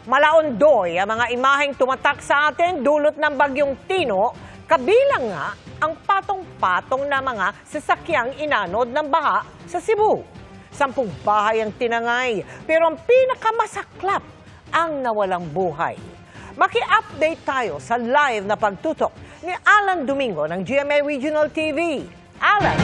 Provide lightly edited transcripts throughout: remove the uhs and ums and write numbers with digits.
Malaondoy ang mga imaheng tumatak sa atin dulot ng bagyong Tino, kabilang nga ang patong-patong na mga sasakyang inanod ng baha sa Cebu. 10 bahay ang tinangay, pero ang pinakamasaklap ang nawalang buhay. Maki-update tayo sa live na pagtutok ni Alan Domingo ng GMA Regional TV. Alan!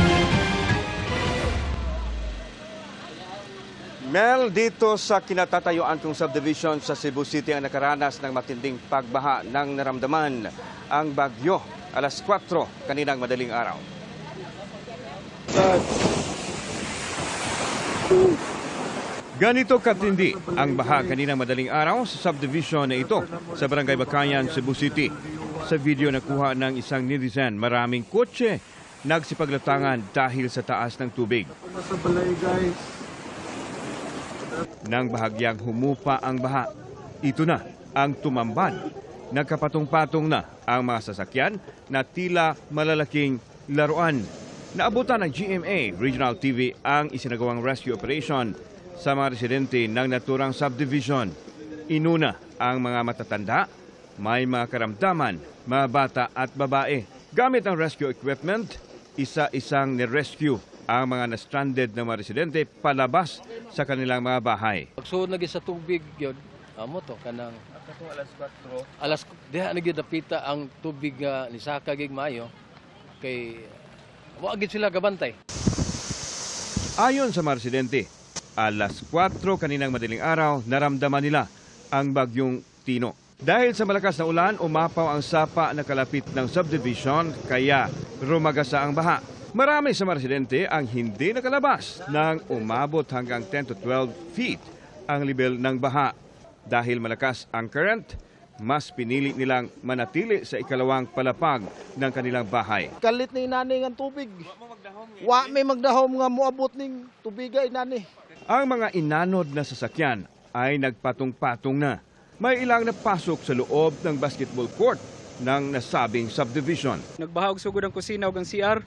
Mel, dito sa kinatatayuan kong subdivision sa Cebu City ang nakaranas ng matinding pagbaha ng naramdaman ang bagyo alas 4 kaninang madaling araw. Ganito katindi ang baha kaninang madaling araw sa subdivision na ito sa Barangay Bakayan, Cebu City. Sa video na kuha ng isang netizen, maraming kotse nagsipaglatangan dahil sa taas ng tubig. Nasa balay, guys. Nang bahagyang humupa ang baha, ito na ang tumambad. Nagkapatong-patong na ang mga sasakyan na tila malalaking laruan. Naabutan ng GMA Regional TV ang isinagawang rescue operation sa mga residente ng naturang subdivision. Inuna ang mga matatanda, may mga karamdaman, mga bata at babae. Gamit ang rescue equipment, isa-isang nirescue ang mga na-stranded na mga residente palabas sa kanilang mga bahay. Pagsuod lagi sa tubig yun, amo to kanang alas diha na gyud napita ang tubig nga ni saka gig maayo kay wa gid sila gabantay. Ayon sa mga residente, alas 4 kaninang madaling araw naramdaman nila ang bagyong Tino. Dahil sa malakas na ulan, umapaw ang sapa na kalapit ng subdivision kaya rumagasa ang baha. Marami sa mga residente ang hindi nakalabas nang umabot hanggang 10 to 12 feet ang level ng baha. Dahil malakas ang current, mas pinili nilang manatili sa ikalawang palapag ng kanilang bahay. Kalit ni inani ng tubig. Wa may magdahom nga moabot ning tubiga inani. Ang mga inanod na sasakyan ay nagpatong-patong na. May ilang napasok sa loob ng basketball court ng nasabing subdivision. Nagbahag sugod ang kusina ug ang CR.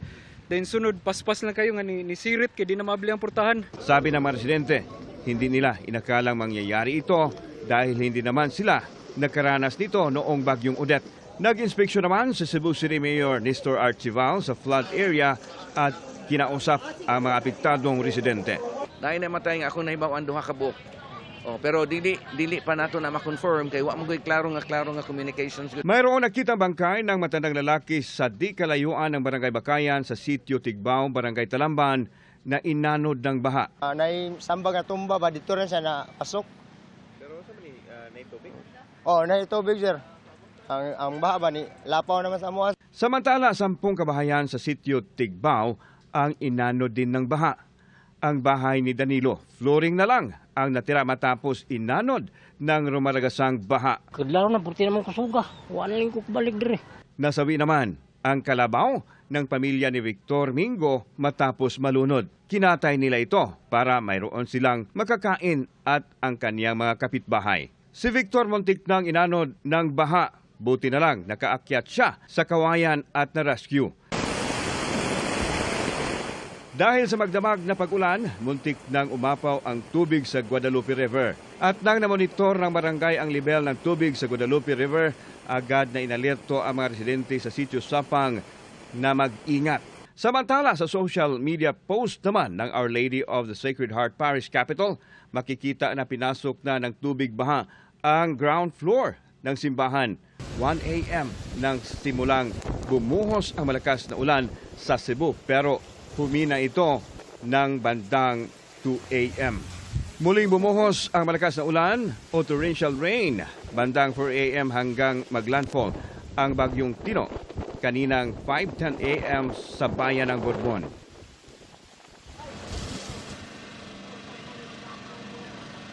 Then sunod, paspas lang kayo nga ni sirit kaya di na mabili ang portahan. Sabi ng mga residente, hindi nila inakalang mangyayari ito dahil hindi naman sila nakaranas nito noong bagyong Odette. Nag-inspeksyon naman sa Cebu City Mayor Nestor Archival sa flood area at kinausap ang mga apektadong residente. Dahil namatay nga ako nahibaw ang duha ka buok. Pero dili pa nato na ma-confirm kay wa mo klaro nga communications. Mayroong nakitang bangkay ng matandang lalaki sa di kalayuan ng Barangay Bakayan sa Sitio Tigbao, Barangay Talamban na inanod ng baha. Nay sambag nga tumba ba dito rin siya na pasok. Pero sa mani nay tubig? Nay tubig sir. Ang baha ba ni lapaw naman sa amuan. Samantala, 10 kabahayan sa Sitio Tigbao ang inanod din ng baha. Ang bahay ni Danilo, flooring na lang ang natira matapos inanod ng rumalagasang baha. Kadlaw na, purti naman kusuga. Wala lang ko balik dire. Nasawi naman ang kalabaw ng pamilya ni Victor Mingo matapos malunod. Kinatay nila ito para mayroon silang makakain at ang kaniyang mga kapitbahay. Si Victor muntik nang inanod ng baha. Buti na lang nakaakyat siya sa kawayan at na-rescue. Dahil sa magdamag na pag-ulan, muntik nang umapaw ang tubig sa Guadalupe River. At nang namonitor ng barangay ang level ng tubig sa Guadalupe River, agad na inalerto ang mga residente sa Sitio Sapang na mag-ingat. Samantala sa social media post naman ng Our Lady of the Sacred Heart Parish Capital, makikita na pinasok na ng tubig baha ang ground floor ng simbahan. 1 a.m. nang simulang bumuhos ang malakas na ulan sa Cebu, pero humina ito ng bandang 2 a.m. Muling bumuhos ang malakas na ulan o torrential rain bandang 4 a.m. hanggang maglandfall ang bagyong Tino kaninang 5:10 a.m. sa bayan ng Borbon.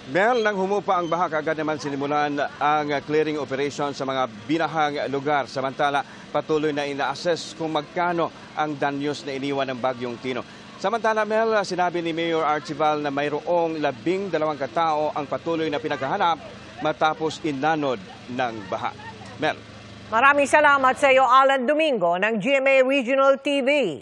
Mel, nang humupa ang baha, agad naman sinimulan ang clearing operation sa mga binahang lugar. Samantala, patuloy na ina-assess kung magkano ang danyos na iniwan ng bagyong Tino. Samantala, Mel, sinabi ni Mayor Archival na mayroong 12 katao ang patuloy na pinaghahanap matapos inanod ng baha. Mel. Maraming salamat sa iyo, Alan Domingo ng GMA Regional TV.